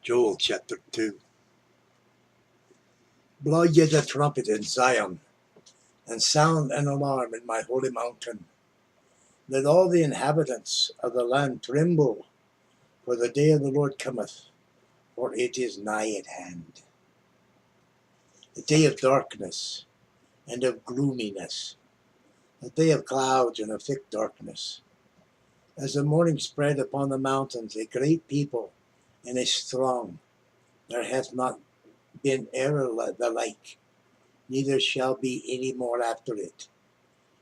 Joel chapter 2. Blow ye the trumpet in Zion, and sound an alarm in my holy mountain. Let all the inhabitants of the land tremble, for the day of the Lord cometh, for it is nigh at hand. A day of darkness and of gloominess, a day of clouds and of thick darkness. As the morning spread upon the mountains, a great people and a strong, there hath not been ever the like, neither shall be any more after it,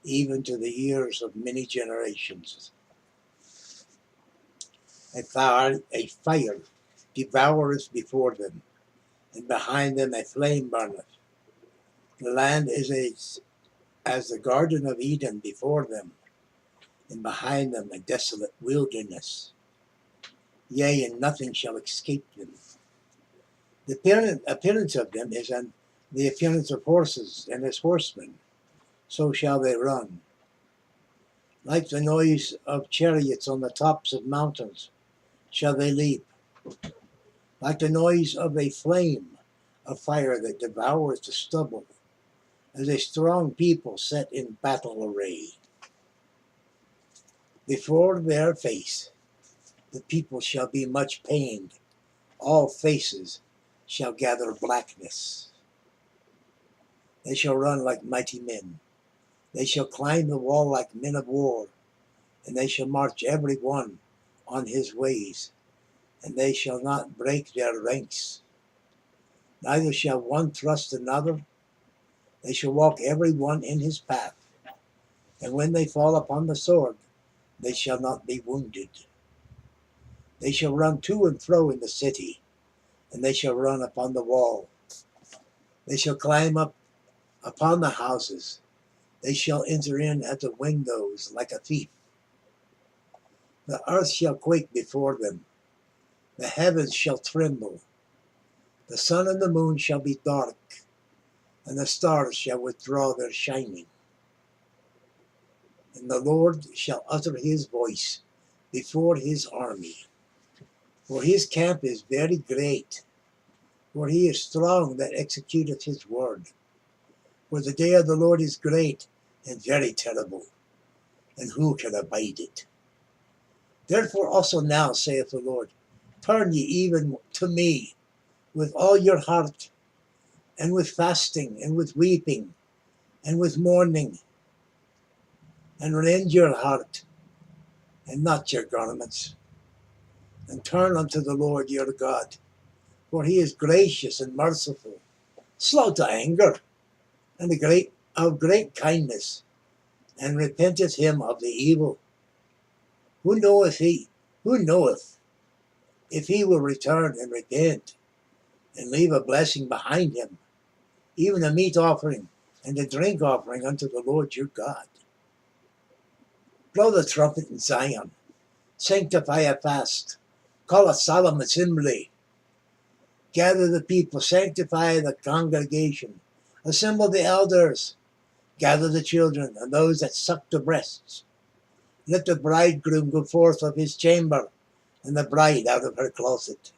even to the years of many generations. A fire devoureth before them, and behind them a flame burneth. The land is as the garden of Eden before them, and behind them a desolate wilderness. Yea, and nothing shall escape them. The appearance of them is the appearance of horses and as horsemen, so shall they run. Like the noise of chariots on the tops of mountains shall they leap. Like the noise of a flame of fire that devours the stubble, as a strong people set in battle array. Before their face the people shall be much pained, all faces shall gather blackness. They shall run like mighty men, they shall climb the wall like men of war, and they shall march every one on his ways, and they shall not break their ranks. Neither shall one thrust another, they shall walk every one in his path, and when they fall upon the sword, they shall not be wounded. They shall run to and fro in the city, and they shall run upon the wall. They shall climb up upon the houses, they shall enter in at the windows like a thief. The earth shall quake before them, the heavens shall tremble, the sun and the moon shall be dark, and the stars shall withdraw their shining. And the Lord shall utter his voice before his army. For his camp is very great, for he is strong that executeth his word. For the day of the Lord is great and very terrible, and who can abide it? Therefore also now, saith the Lord, turn ye even to me with all your heart, and with fasting, and with weeping, and with mourning, and rend your heart, and not your garments, and turn unto the Lord your God, for he is gracious and merciful, slow to anger, and of great kindness, and repenteth him of the evil. Who knoweth if he will return and repent, and leave a blessing behind him, even a meat offering and a drink offering unto the Lord your God? Blow the trumpet in Zion, sanctify a fast, call a solemn assembly, gather the people, sanctify the congregation, assemble the elders, gather the children and those that suck the breasts. Let the bridegroom go forth of his chamber, and the bride out of her closet.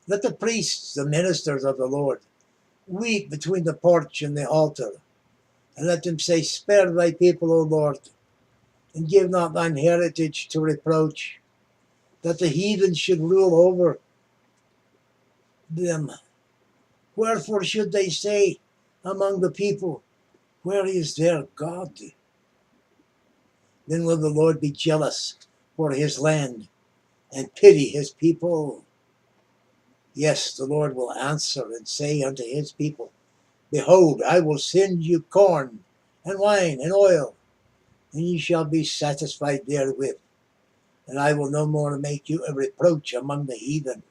Let the priests, the ministers of the Lord, weep between the porch and the altar, and let them say, spare thy people, O Lord, and give not thine heritage to reproach, that the heathen should rule over them. Wherefore should they say among the people, where is their God? Then will the Lord be jealous for his land and pity his people. Yes, the Lord will answer and say unto his people, behold, I will send you corn and wine and oil, and ye shall be satisfied therewith, and I will no more make you a reproach among the heathen.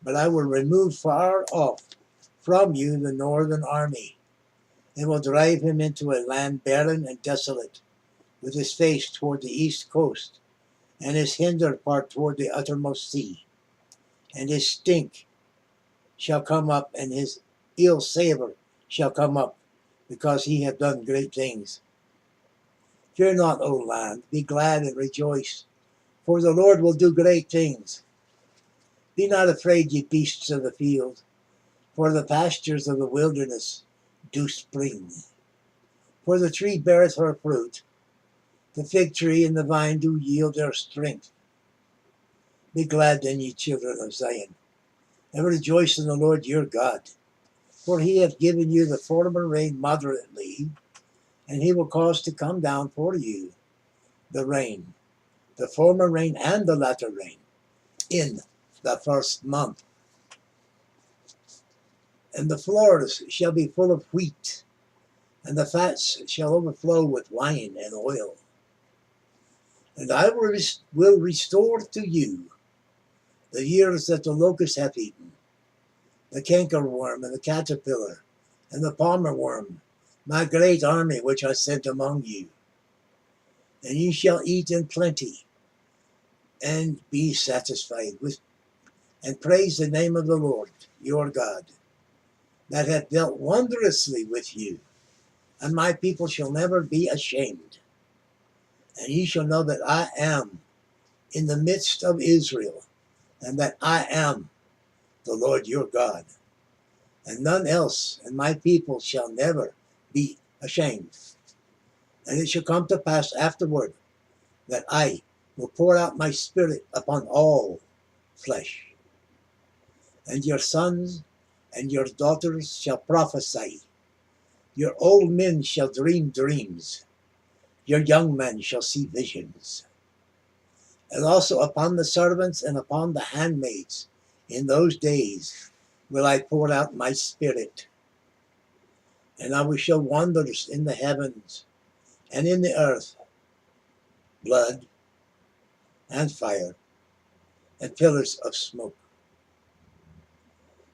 But I will remove far off from you the northern army, and will drive him into a land barren and desolate, with his face toward the east coast, and his hinder part toward the uttermost sea. And his stink shall come up, and his ill savor shall come up, because he hath done great things. Fear not, O land, be glad and rejoice, for the Lord will do great things. Be not afraid, ye beasts of the field, for the pastures of the wilderness do spring. For the tree beareth her fruit, the fig tree and the vine do yield their strength. Be glad then, ye children of Zion, and rejoice in the Lord your God. For he hath given you the former rain moderately, and he will cause to come down for you the rain, the former rain and the latter rain, in the first month. And the floors shall be full of wheat, and the fats shall overflow with wine and oil. And I will restore to you the years that the locust hath eaten, the cankerworm and the caterpillar, and the palmer worm, my great army which I sent among you. And ye shall eat in plenty, and be satisfied with, and praise the name of the Lord your God, that hath dealt wondrously with you. And my people shall never be ashamed. And ye shall know that I am in the midst of Israel, and that I am the Lord your God, and none else, and my people shall never be ashamed. And it shall come to pass afterward that I will pour out my spirit upon all flesh, and your sons and your daughters shall prophesy. Your old men shall dream dreams. Your young men shall see visions. And also upon the servants and upon the handmaids in those days will I pour out my spirit. And I will show wonders in the heavens and in the earth, blood and fire and pillars of smoke.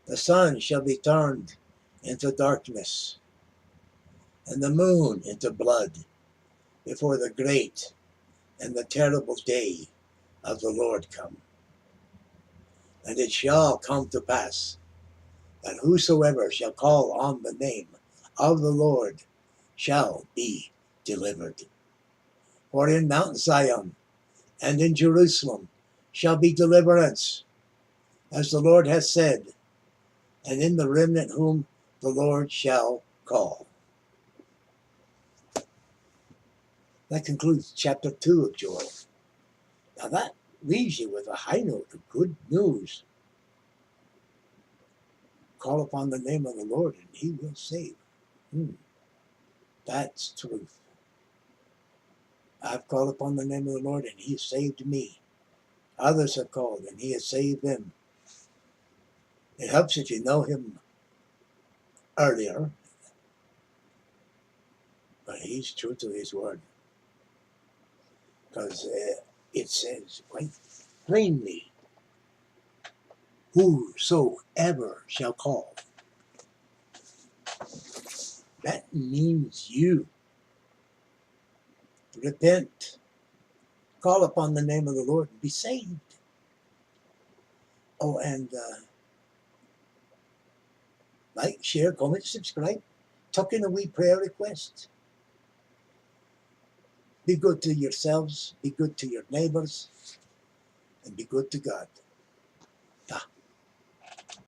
The sun shall be turned into darkness, and the moon into blood, before the great and the terrible day of the Lord come. And it shall come to pass that whosoever shall call on the name of the Lord shall be delivered. For in Mount Zion and in Jerusalem shall be deliverance, as the Lord hath said, and in the remnant whom the Lord shall call. That concludes chapter 2 of Joel. Now that leaves you with a high note of good news. Call upon the name of the Lord and he will save. That's truth. I've called upon the name of the Lord and he has saved me. Others have called and he has saved them. It helps if you know him earlier, but he's true to his word. Because it says quite plainly, whosoever shall call. That means you. Repent, call upon the name of the Lord and be saved. Oh, and like, share, comment, subscribe. Tuck in a wee prayer request. Be good to yourselves, be good to your neighbors, and be good to God.